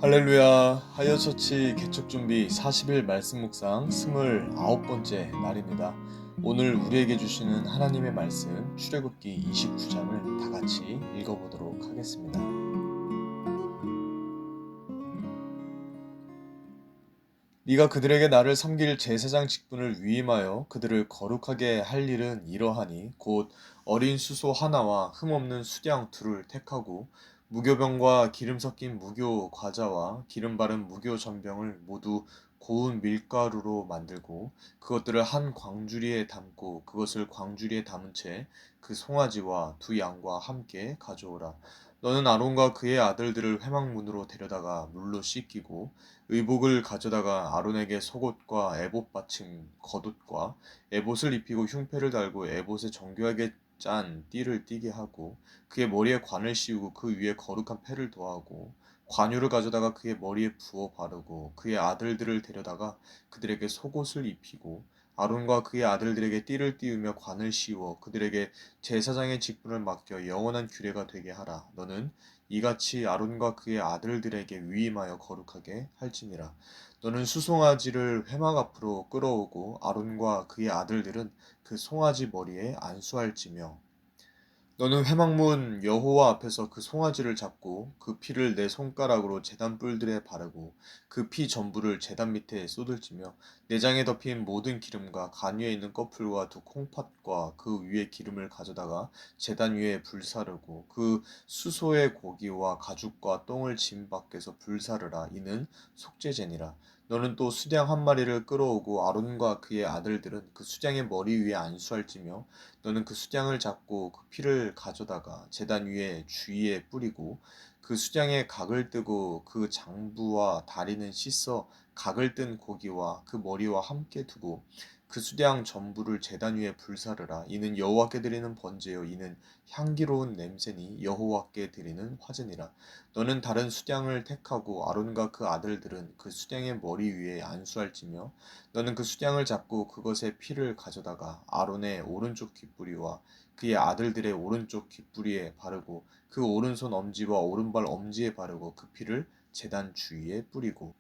할렐루야. 하여처치 개척 준비 40일 말씀 묵상 29번째 날입니다. 오늘 우리에게 주시는 하나님의 말씀 출애굽기 29장을 다 같이 읽어보도록 하겠습니다. 네가 그들에게 나를 섬길 제사장 직분을 위임하여 그들을 거룩하게 할 일은 이러하니 곧 어린 수소 하나와 흠없는 수양 둘을 택하고 무교병과 기름 섞인 무교 과자와 기름 바른 무교 전병을 모두 고운 밀가루로 만들고 그것들을 한 광주리에 담고 그것을 광주리에 담은 채 그 송아지와 두 양과 함께 가져오라. 너는 아론과 그의 아들들을 회막문으로 데려다가 물로 씻기고 의복을 가져다가 아론에게 속옷과 에봇 받침 겉옷과 에봇을 입히고 흉패를 달고 에봇에 정교하게 짠 띠를 띠게 하고 그의 머리에 관을 씌우고 그 위에 거룩한 패를 더하고 관유를 가져다가 그의 머리에 부어 바르고 그의 아들들을 데려다가 그들에게 속옷을 입히고 아론과 그의 아들들에게 띠를 띠우며 관을 씌워 그들에게 제사장의 직분을 맡겨 영원한 규례가 되게 하라. 너는 이같이 아론과 그의 아들들에게 위임하여 거룩하게 할지니라. 너는 수송아지를 회막 앞으로 끌어오고 아론과 그의 아들들은 그 송아지 머리에 안수할지며 너는 회막문 여호와 앞에서 그 송아지를 잡고 그 피를 내 손가락으로 제단 뿔들에 바르고 그 피 전부를 제단 밑에 쏟을지며 내장에 덮인 모든 기름과 간 위에 있는 꺼풀과 두 콩팥과 그 위에 기름을 가져다가 제단 위에 불사르고 그 수소의 고기와 가죽과 똥을 짐 밖에서 불사르라. 이는 속죄제니라. 너는 또 수양 한 마리를 끌어오고 아론과 그의 아들들은 그 수양의 머리 위에 안수할지며 너는 그 수장을 잡고 그 피를 가져다가 제단 위에 주위에 뿌리고 그 수장에 각을 뜨고 그 장부와 다리는 씻어 각을 뜬 고기와 그 머리와 함께 두고 그 수장 전부를 제단 위에 불사르라. 이는 여호와께 드리는 번제요 이는 향기로운 냄새니 여호와께 드리는 화제니라. 너는 다른 수장을 택하고 아론과 그 아들들은 그 수장의 머리 위에 안수할지며 너는 그 수장을 잡고 그것의 피를 가져다가 아론의 오른쪽 귓부리와 그의 아들들의 오른쪽 귓부리에 바르고 그 오른손 엄지와 오른발 엄지에 바르고 그 피를 제단 주위에 뿌리고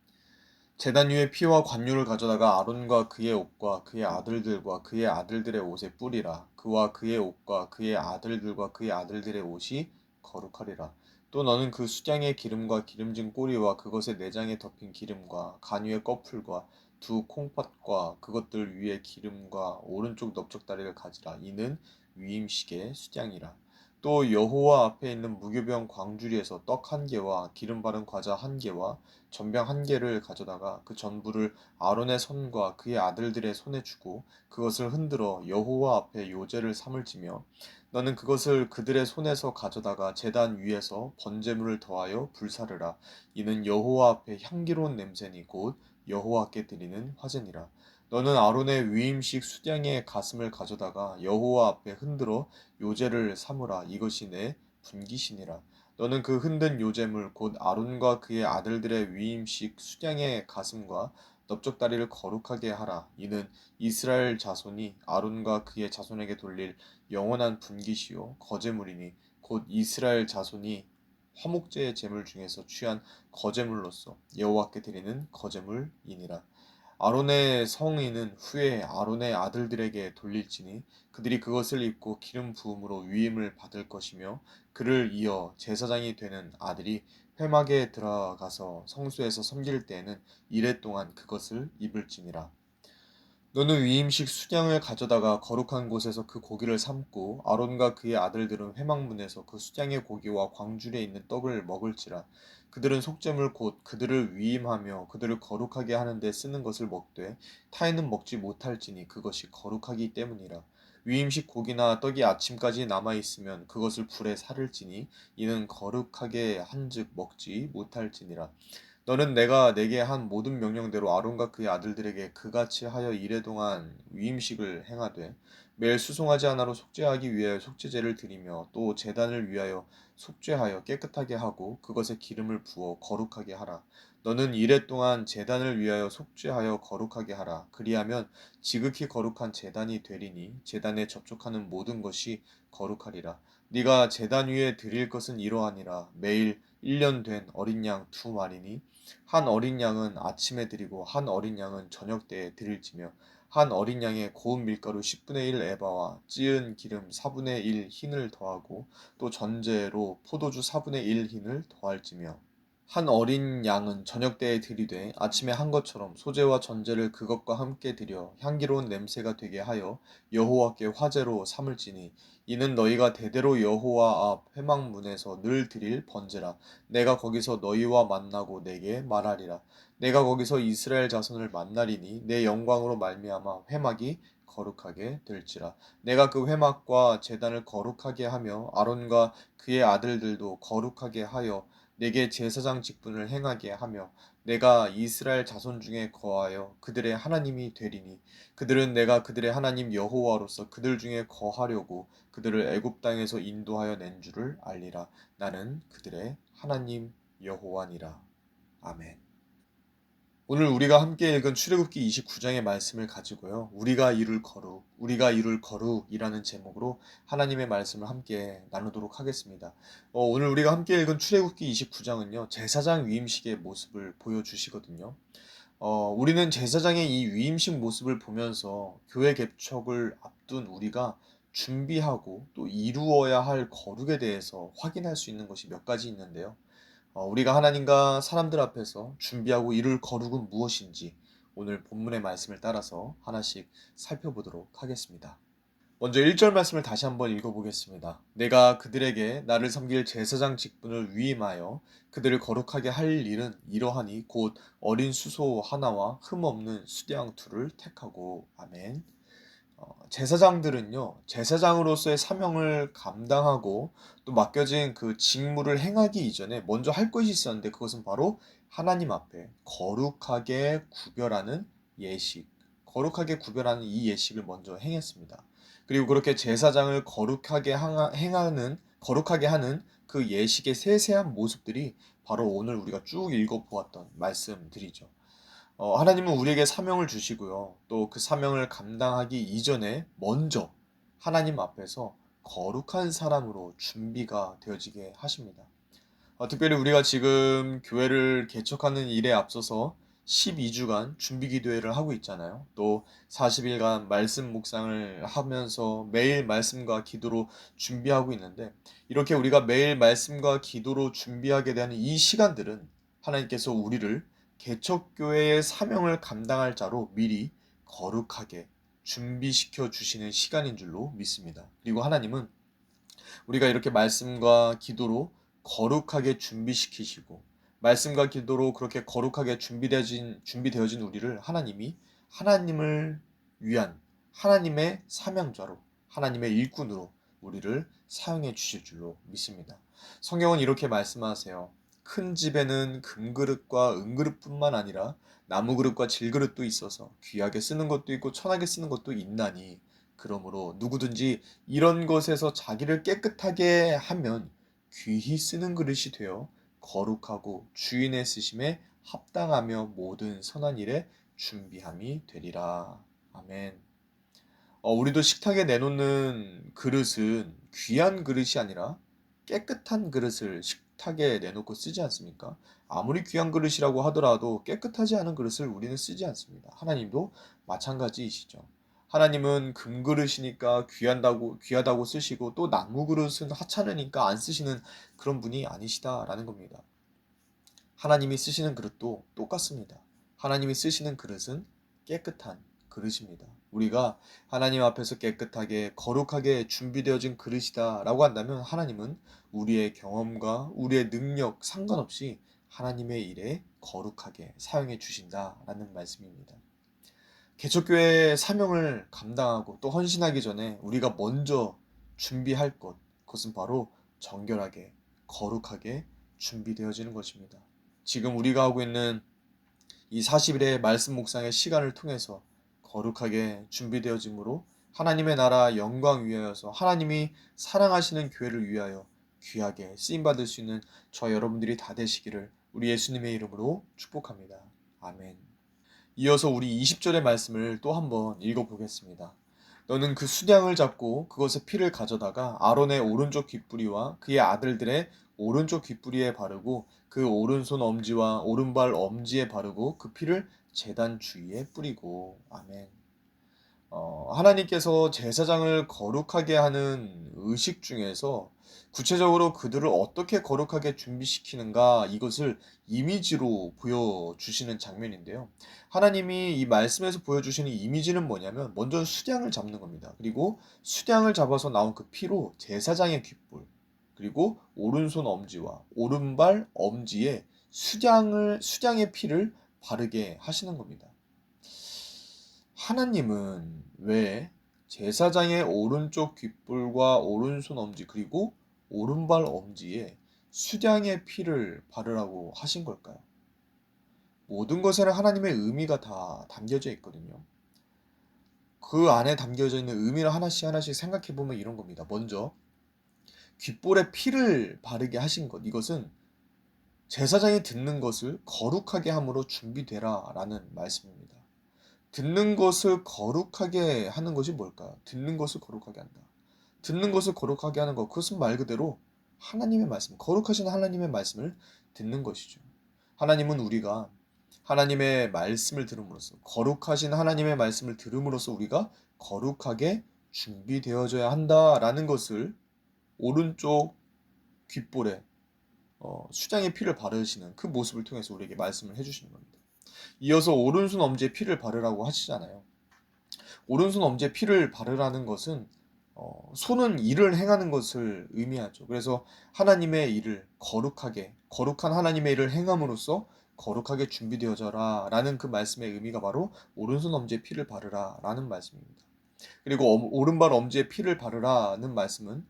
제단 위에 피와 관유를 가져다가 아론과 그의 옷과 그의 아들들과 그의 아들들의 옷에 뿌리라. 그와 그의 옷과 그의 아들들과 그의 아들들의 옷이 거룩하리라. 또 너는 그 수장의 기름과 기름진 꼬리와 그것의 내장에 덮인 기름과 간 위의 꺼풀과 두 콩팥과 그것들 위에 기름과 오른쪽 넓적다리를 가지라. 이는 위임식의 수장이라. 또 여호와 앞에 있는 무교병 광주리에서 떡 한 개와 기름 바른 과자 한 개와 전병 한 개를 가져다가 그 전부를 아론의 손과 그의 아들들의 손에 주고 그것을 흔들어 여호와 앞에 요제를 삼을지며 너는 그것을 그들의 손에서 가져다가 제단 위에서 번제물을 더하여 불사르라. 이는 여호와 앞에 향기로운 냄새니 곧 여호와께 드리는 화제니라. 너는 아론의 위임식 수양의 가슴을 가져다가 여호와 앞에 흔들어 요제를 삼으라. 이것이 내 분기시니라. 너는 그 흔든 요제물 곧 아론과 그의 아들들의 위임식 수양의 가슴과 넓적다리를 거룩하게 하라. 이는 이스라엘 자손이 아론과 그의 자손에게 돌릴 영원한 분기시요 거제물이니 곧 이스라엘 자손이 화목제의 제물 중에서 취한 거제물로서 여호와께 드리는 거제물이니라. 아론의 성인은 후에 아론의 아들들에게 돌릴지니 그들이 그것을 입고 기름 부음으로 위임을 받을 것이며 그를 이어 제사장이 되는 아들이 회막에 들어가서 성소에서 섬길 때에는 이레 동안 그것을 입을지니라. 너는 위임식 수양을 가져다가 거룩한 곳에서 그 고기를 삶고 아론과 그의 아들들은 회막문에서 그 수양의 고기와 광주리에 있는 떡을 먹을지라. 그들은 속죄물 곧 그들을 위임하며 그들을 거룩하게 하는 데 쓰는 것을 먹되 타인은 먹지 못할지니 그것이 거룩하기 때문이라. 위임식 고기나 떡이 아침까지 남아 있으면 그것을 불에 사를지니 이는 거룩하게 한즉 먹지 못할지니라. 너는 내가 내게 한 모든 명령대로 아론과 그의 아들들에게 그같이 하여 이레 동안 위임식을 행하되 매일 수송아지 하나로 속죄하기 위하여 속죄제를 드리며 또 제단을 위하여 속죄하여 깨끗하게 하고 그것에 기름을 부어 거룩하게 하라. 너는 이레 동안 제단을 위하여 속죄하여 거룩하게 하라. 그리하면 지극히 거룩한 제단이 되리니 제단에 접촉하는 모든 것이 거룩하리라. 네가 제단 위에 드릴 것은 이러하니라. 매일 1년 된 어린 양 두 마리니 한 어린 양은 아침에 드리고 한 어린 양은 저녁 때에 드릴지며 한 어린 양에 고운 밀가루 10분의 1 에바와 찌은 기름 4분의 1 흰을 더하고 또 전제로 포도주 4분의 1 흰을 더할지며 한 어린 양은 저녁 때에 들이되 아침에 한 것처럼 소제와 전제를 그것과 함께 드려 향기로운 냄새가 되게 하여 여호와께 화제로 삼을지니 이는 너희가 대대로 여호와 앞 회막문에서 늘 드릴 번제라. 내가 거기서 너희와 만나고 내게 말하리라. 내가 거기서 이스라엘 자손을 만나리니 내 영광으로 말미암아 회막이 거룩하게 될지라. 내가 그 회막과 제단을 거룩하게 하며 아론과 그의 아들들도 거룩하게 하여 내게 제사장 직분을 행하게 하며 내가 이스라엘 자손 중에 거하여 그들의 하나님이 되리니 그들은 내가 그들의 하나님 여호와로서 그들 중에 거하려고 그들을 애굽 땅에서 인도하여 낸 줄을 알리라. 나는 그들의 하나님 여호와니라. 아멘. 오늘 우리가 함께 읽은 출애굽기 29장의 말씀을 가지고요. 우리가 이룰 거룩이라는 제목으로 하나님의 말씀을 함께 나누도록 하겠습니다. 오늘 우리가 함께 읽은 출애굽기 29장은요. 제사장 위임식의 모습을 보여주시거든요. 우리는 제사장의 이 위임식 모습을 보면서 교회 개척을 앞둔 우리가 준비하고 또 이루어야 할 거룩에 대해서 확인할 수 있는 것이 몇 가지 있는데요. 우리가 하나님과 사람들 앞에서 준비하고 이룰 거룩은 무엇인지 오늘 본문의 말씀을 따라서 하나씩 살펴보도록 하겠습니다. 먼저 1절 말씀을 다시 한번 읽어보겠습니다. 내가 그들에게 나를 섬길 제사장 직분을 위임하여 그들을 거룩하게 할 일은 이러하니 곧 어린 수소 하나와 흠없는 수양 둘을 택하고. 아멘. 제사장들은요, 제사장으로서의 사명을 감당하고 또 맡겨진 그 직무를 행하기 이전에 먼저 할 것이 있었는데 그것은 바로 하나님 앞에 거룩하게 구별하는 예식, 거룩하게 구별하는 이 예식을 먼저 행했습니다. 그리고 그렇게 제사장을 거룩하게 하는 그 예식의 세세한 모습들이 바로 오늘 우리가 쭉 읽어보았던 말씀들이죠. 하나님은 우리에게 사명을 주시고요. 또 그 사명을 감당하기 이전에 먼저 하나님 앞에서 거룩한 사람으로 준비가 되어지게 하십니다. 특별히 우리가 지금 교회를 개척하는 일에 앞서서 12주간 준비 기도회를 하고 있잖아요. 또 40일간 말씀 묵상을 하면서 매일 말씀과 기도로 준비하고 있는데 이렇게 우리가 매일 말씀과 기도로 준비하게 되는 이 시간들은 하나님께서 우리를 개척교회의 사명을 감당할 자로 미리 거룩하게 준비시켜 주시는 시간인 줄로 믿습니다. 그리고 하나님은 우리가 이렇게 말씀과 기도로 거룩하게 준비시키시고 말씀과 기도로 그렇게 거룩하게 준비되어진 우리를 하나님이 하나님을 위한 하나님의 사명자로 하나님의 일꾼으로 우리를 사용해 주실 줄로 믿습니다. 성경은 이렇게 말씀하세요. 큰 집에는 금그릇과 은그릇뿐만 아니라 나무그릇과 질그릇도 있어서 귀하게 쓰는 것도 있고 천하게 쓰는 것도 있나니 그러므로 누구든지 이런 것에서 자기를 깨끗하게 하면 귀히 쓰는 그릇이 되어 거룩하고 주인의 쓰심에 합당하며 모든 선한 일에 준비함이 되리라. 아멘. 우리도 식탁에 내놓는 그릇은 귀한 그릇이 아니라 깨끗한 그릇을 식탁에 내놓고 쓰지 않습니까? 아무리 귀한 그릇이라고 하더라도 깨끗하지 않은 그릇을 우리는 쓰지 않습니다. 하나님도 마찬가지이시죠. 하나님은 금그릇이니까 귀하다고 쓰시고 또 나무 그릇은 하찮으니까 안 쓰시는 그런 분이 아니시다라는 겁니다. 하나님이 쓰시는 그릇도 똑같습니다. 하나님이 쓰시는 그릇은 깨끗한 그릇입니다. 우리가 하나님 앞에서 깨끗하게 거룩하게 준비되어진 그릇이다라고 한다면 하나님은 우리의 경험과 우리의 능력 상관없이 하나님의 일에 거룩하게 사용해 주신다라는 말씀입니다. 개척교회의 사명을 감당하고 또 헌신하기 전에 우리가 먼저 준비할 것, 그것은 바로 정결하게, 거룩하게 준비되어지는 것입니다. 지금 우리가 하고 있는 이 40일의 말씀 묵상의 시간을 통해서 거룩하게 준비되어짐으로 하나님의 나라 영광 위하여서 하나님이 사랑하시는 교회를 위하여 귀하게 쓰임받을 수 있는 저 여러분들이 다 되시기를 우리 예수님의 이름으로 축복합니다. 아멘. 이어서 우리 20절의 말씀을 또 한번 읽어보겠습니다. 너는 그 수량을 잡고 그것의 피를 가져다가 아론의 오른쪽 귓부리와 그의 아들들의 오른쪽 귓부리에 바르고 그 오른손 엄지와 오른발 엄지에 바르고 그 피를 제단 주위에 뿌리고. 아멘. 하나님께서 제사장을 거룩하게 하는 의식 중에서 구체적으로 그들을 어떻게 거룩하게 준비시키는가, 이것을 이미지로 보여주시는 장면인데요. 하나님이 이 말씀에서 보여주시는 이미지는 뭐냐면 먼저 수량을 잡는 겁니다. 그리고 수량을 잡아서 나온 그 피로 제사장의 귓불, 그리고 오른손 엄지와 오른발 엄지에 수량의 피를 바르게 하시는 겁니다. 하나님은 왜 제사장의 오른쪽 귓불과 오른손 엄지 그리고 오른발 엄지에 수량의 피를 바르라고 하신 걸까요? 모든 것에는 하나님의 의미가 다 담겨져 있거든요. 그 안에 담겨져 있는 의미를 하나씩 하나씩 생각해 보면 이런 겁니다. 먼저 귓볼에 피를 바르게 하신 것, 이것은 제사장이 듣는 것을 거룩하게 함으로 준비되라 라는 말씀입니다. 듣는 것을 거룩하게 하는 것이 뭘까요? 듣는 것을 거룩하게 한다. 듣는 것을 거룩하게 하는 것, 그것은 말 그대로 하나님의 말씀, 거룩하신 하나님의 말씀을 듣는 것이죠. 하나님은 우리가 하나님의 말씀을 들음으로써, 거룩하신 하나님의 말씀을 들음으로써 우리가 거룩하게 준비되어져야 한다라는 것을 오른쪽 귓볼에 수장의 피를 바르시는 그 모습을 통해서 우리에게 말씀을 해주시는 겁니다. 이어서 오른손 엄지에 피를 바르라고 하시잖아요. 오른손 엄지에 피를 바르라는 것은 손은 일을 행하는 것을 의미하죠. 그래서 하나님의 일을 거룩한 하나님의 일을 행함으로써 거룩하게 준비되어져라 라는 그 말씀의 의미가 바로 오른손 엄지에 피를 바르라 라는 말씀입니다. 그리고 오른발 엄지에 피를 바르라는 말씀은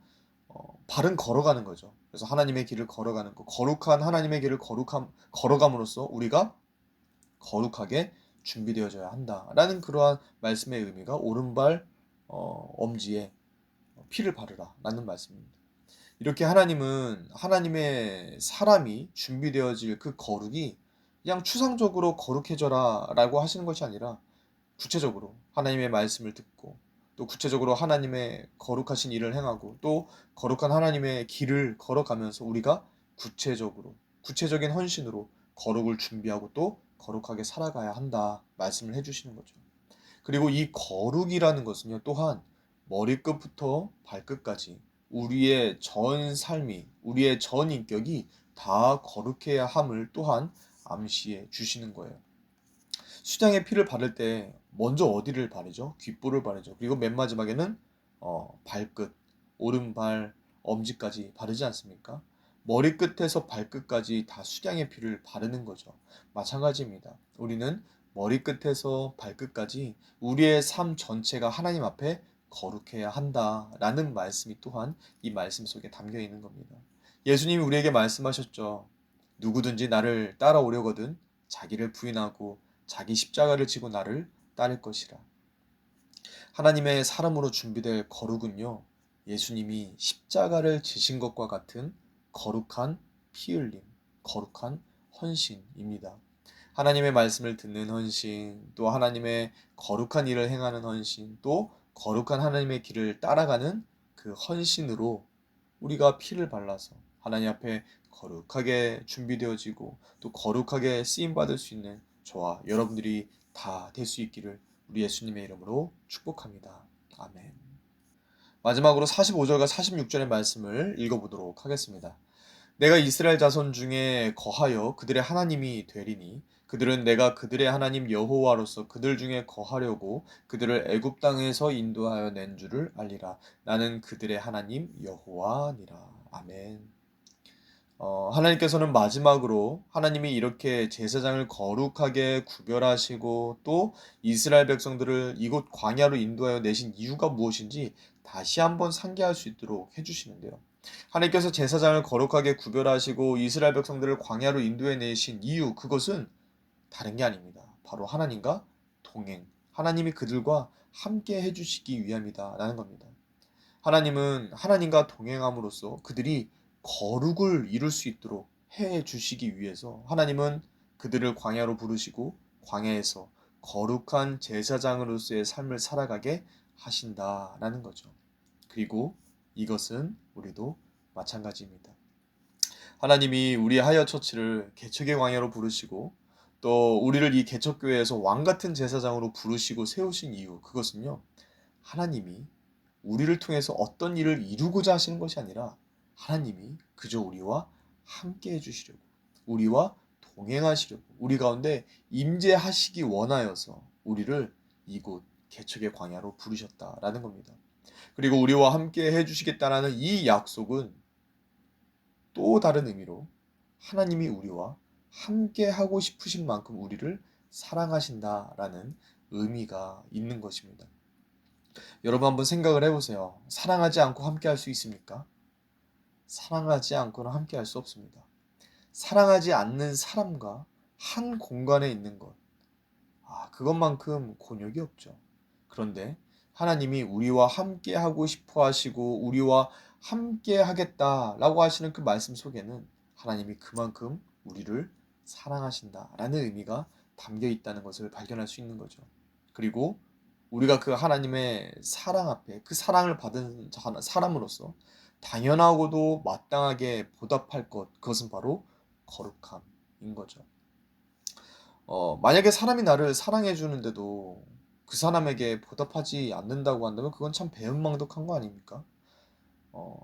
발은 걸어가는 거죠. 그래서 하나님의 길을 걸어가는 거, 거룩한 하나님의 길을 걸어감으로써 우리가 거룩하게 준비되어져야 한다라는 그러한 말씀의 의미가 오른발 엄지에 피를 바르라라는 말씀입니다. 이렇게 하나님은 하나님의 사람이 준비되어질 그 거룩이 그냥 추상적으로 거룩해져라라고 하시는 것이 아니라 구체적으로 하나님의 말씀을 듣고 또 구체적으로 하나님의 거룩하신 일을 행하고 또 거룩한 하나님의 길을 걸어가면서 우리가 구체적인 헌신으로 거룩을 준비하고 또 거룩하게 살아가야 한다 말씀을 해주시는 거죠. 그리고 이 거룩이라는 것은요, 또한 머리끝부터 발끝까지 우리의 전 삶이, 우리의 전 인격이 다 거룩해야 함을 또한 암시해 주시는 거예요. 수장에 피를 바를 때 먼저 어디를 바르죠? 귓볼을 바르죠. 그리고 맨 마지막에는 발끝, 오른발, 엄지까지 바르지 않습니까? 머리끝에서 발끝까지 다 수량의 피를 바르는 거죠. 마찬가지입니다. 우리는 머리끝에서 발끝까지 우리의 삶 전체가 하나님 앞에 거룩해야 한다라는 말씀이 또한 이 말씀 속에 담겨 있는 겁니다. 예수님이 우리에게 말씀하셨죠. 누구든지 나를 따라오려거든 자기를 부인하고 자기 십자가를 지고 나를 따를 것이라. 하나님의 사람으로 준비될 거룩은요, 예수님이 십자가를 지신 것과 같은 거룩한 피 흘림, 거룩한 헌신입니다. 하나님의 말씀을 듣는 헌신, 또 하나님의 거룩한 일을 행하는 헌신, 또 거룩한 하나님의 길을 따라가는 그 헌신으로 우리가 피를 발라서 하나님 앞에 거룩하게 준비되어지고 또 거룩하게 쓰임받을 수 있는 저와 여러분들이 다 될 수 있기를 우리 예수님의 이름으로 축복합니다. 아멘. 마지막으로 45절과 46절의 말씀을 읽어보도록 하겠습니다. 내가 이스라엘 자손 중에 거하여 그들의 하나님이 되리니 그들은 내가 그들의 하나님 여호와로서 그들 중에 거하려고 그들을 애굽 땅에서 인도하여 낸 줄을 알리라. 나는 그들의 하나님 여호와니라. 아멘. 하나님께서는 마지막으로 하나님이 이렇게 제사장을 거룩하게 구별하시고 또 이스라엘 백성들을 이곳 광야로 인도하여 내신 이유가 무엇인지 다시 한번 상기할 수 있도록 해주시는데요. 하나님께서 제사장을 거룩하게 구별하시고 이스라엘 백성들을 광야로 인도해 내신 이유, 그것은 다른 게 아닙니다. 바로 하나님과 동행, 하나님이 그들과 함께 해주시기 위함이다 라는 겁니다. 하나님은 하나님과 동행함으로써 그들이 거룩을 이룰 수 있도록 해 주시기 위해서 하나님은 그들을 광야로 부르시고 광야에서 거룩한 제사장으로서의 삶을 살아가게 하신다라는 거죠. 그리고 이것은 우리도 마찬가지입니다. 하나님이 우리 하이어 처치를 개척의 광야로 부르시고 또 우리를 이 개척교회에서 왕 같은 제사장으로 부르시고 세우신 이유, 그것은요, 하나님이 우리를 통해서 어떤 일을 이루고자 하시는 것이 아니라 하나님이 그저 우리와 함께 해주시려고, 우리와 동행하시려고, 우리 가운데 임재하시기 원하여서 우리를 이곳 개척의 광야로 부르셨다라는 겁니다. 그리고 우리와 함께 해주시겠다라는 이 약속은 또 다른 의미로 하나님이 우리와 함께 하고 싶으신 만큼 우리를 사랑하신다라는 의미가 있는 것입니다. 여러분 한번 생각을 해보세요. 사랑하지 않고 함께 할 수 있습니까? 사랑하지 않고는 함께 할 수 없습니다. 사랑하지 않는 사람과 한 공간에 있는 것, 그것만큼 곤욕이 없죠. 그런데 하나님이 우리와 함께 하고 싶어 하시고 우리와 함께 하겠다라고 하시는 그 말씀 속에는 하나님이 그만큼 우리를 사랑하신다라는 의미가 담겨 있다는 것을 발견할 수 있는 거죠. 그리고 우리가 그 하나님의 사랑 앞에 그 사랑을 받은 사람으로서 당연하고도 마땅하게 보답할 것, 그것은 바로 거룩함인 거죠. 만약에 사람이 나를 사랑해 주는데도 그 사람에게 보답하지 않는다고 한다면 그건 참 배은망덕한 거 아닙니까?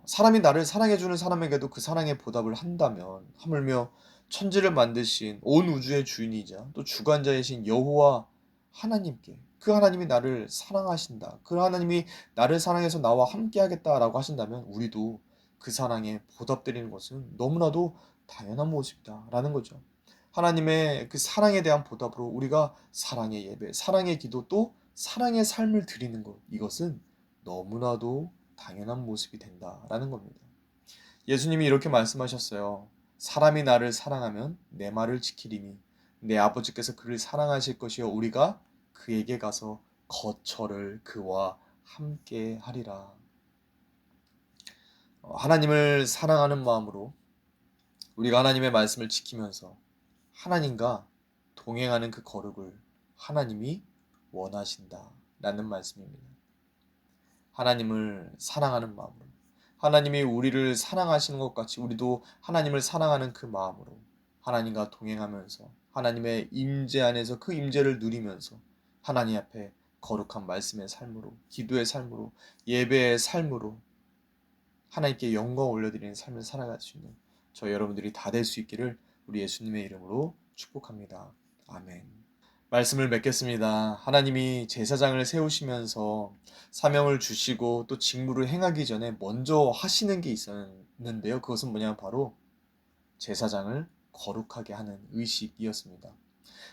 사람이 나를 사랑해 주는 사람에게도 그 사랑에 보답을 한다면 하물며 천지를 만드신 온 우주의 주인이자 또 주관자이신 여호와 하나님께, 그 하나님이 나를 사랑하신다, 그 하나님이 나를 사랑해서 나와 함께 하겠다라고 하신다면 우리도 그 사랑에 보답드리는 것은 너무나도 당연한 모습이다라는 거죠. 하나님의 그 사랑에 대한 보답으로 우리가 사랑의 예배, 사랑의 기도, 또 사랑의 삶을 드리는 것, 이것은 너무나도 당연한 모습이 된다라는 겁니다. 예수님이 이렇게 말씀하셨어요. 사람이 나를 사랑하면 내 말을 지키리니 내 아버지께서 그를 사랑하실 것이요 우리가 그에게 가서 거처를 그와 함께 하리라. 하나님을 사랑하는 마음으로 우리가 하나님의 말씀을 지키면서 하나님과 동행하는 그 거룩을 하나님이 원하신다라는 말씀입니다. 하나님을 사랑하는 마음으로, 하나님이 우리를 사랑하시는 것 같이 우리도 하나님을 사랑하는 그 마음으로 하나님과 동행하면서 하나님의 임재 안에서 그 임재를 누리면서 하나님 앞에 거룩한 말씀의 삶으로, 기도의 삶으로, 예배의 삶으로 하나님께 영광 올려드리는 삶을 살아갈 수 있는 저 여러분들이 다 될 수 있기를 우리 예수님의 이름으로 축복합니다. 아멘. 말씀을 맺겠습니다. 하나님이 제사장을 세우시면서 사명을 주시고 또 직무를 행하기 전에 먼저 하시는 게 있었는데요. 그것은 뭐냐면 바로 제사장을 거룩하게 하는 의식이었습니다.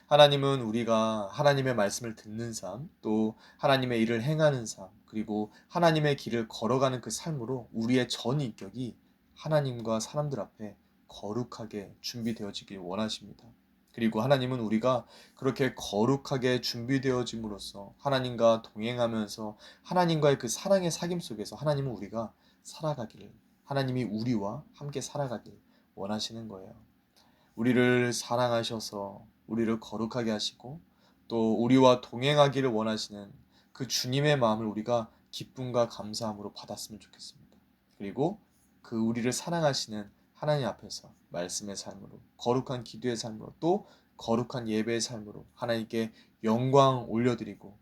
하나님은 우리가 하나님의 말씀을 듣는 삶, 또 하나님의 일을 행하는 삶, 그리고 하나님의 길을 걸어가는 그 삶으로 우리의 전 인격이 하나님과 사람들 앞에 거룩하게 준비되어지길 원하십니다. 그리고 하나님은 우리가 그렇게 거룩하게 준비되어짐으로써 하나님과 동행하면서 하나님과의 그 사랑의 사귐 속에서 하나님은 우리가 살아가기를, 하나님이 우리와 함께 살아가길 원하시는 거예요. 우리를 사랑하셔서 우리를 거룩하게 하시고 또 우리와 동행하기를 원하시는 그 주님의 마음을 우리가 기쁨과 감사함으로 받았으면 좋겠습니다. 그리고 그 우리를 사랑하시는 하나님 앞에서 말씀의 삶으로, 거룩한 기도의 삶으로, 또 거룩한 예배의 삶으로 하나님께 영광 올려드리고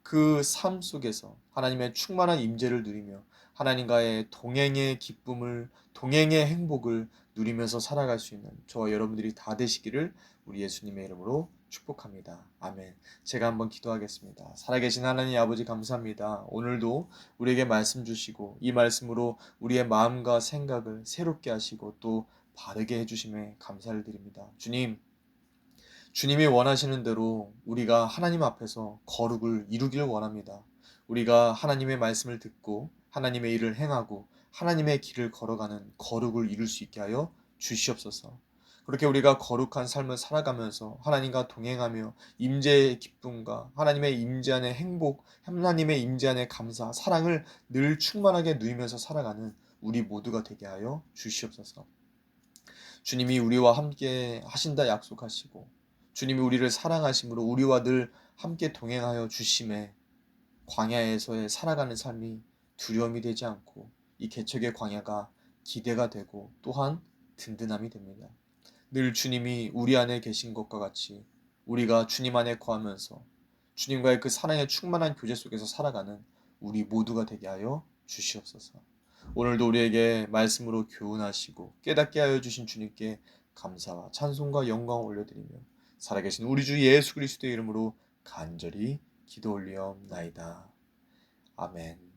그 삶 속에서 하나님의 충만한 임재를 누리며 하나님과의 동행의 기쁨을, 동행의 행복을 누리면서 살아갈 수 있는 저와 여러분들이 다 되시기를 우리 예수님의 이름으로 축복합니다. 아멘. 제가 한번 기도하겠습니다. 살아계신 하나님 아버지 감사합니다. 오늘도 우리에게 말씀 주시고 이 말씀으로 우리의 마음과 생각을 새롭게 하시고 또 바르게 해주심에 감사를 드립니다. 주님이 원하시는 대로 우리가 하나님 앞에서 거룩을 이루기를 원합니다. 우리가 하나님의 말씀을 듣고 하나님의 일을 행하고 하나님의 길을 걸어가는 거룩을 이룰 수 있게 하여 주시옵소서. 그렇게 우리가 거룩한 삶을 살아가면서 하나님과 동행하며 임재의 기쁨과 하나님의 임재 안의 행복, 하나님의 임재 안의 감사, 사랑을 늘 충만하게 누리면서 살아가는 우리 모두가 되게 하여 주시옵소서. 주님이 우리와 함께 하신다 약속하시고 주님이 우리를 사랑하심으로 우리와 늘 함께 동행하여 주심에 광야에서의 살아가는 삶이 두려움이 되지 않고 이 개척의 광야가 기대가 되고 또한 든든함이 됩니다. 늘 주님이 우리 안에 계신 것과 같이 우리가 주님 안에 거하면서 주님과의 그 사랑의 충만한 교제 속에서 살아가는 우리 모두가 되게 하여 주시옵소서. 오늘도 우리에게 말씀으로 교훈하시고 깨닫게 하여 주신 주님께 감사와 찬송과 영광을 올려드리며 살아계신 우리 주 예수 그리스도의 이름으로 간절히 기도 올리옵나이다. 아멘.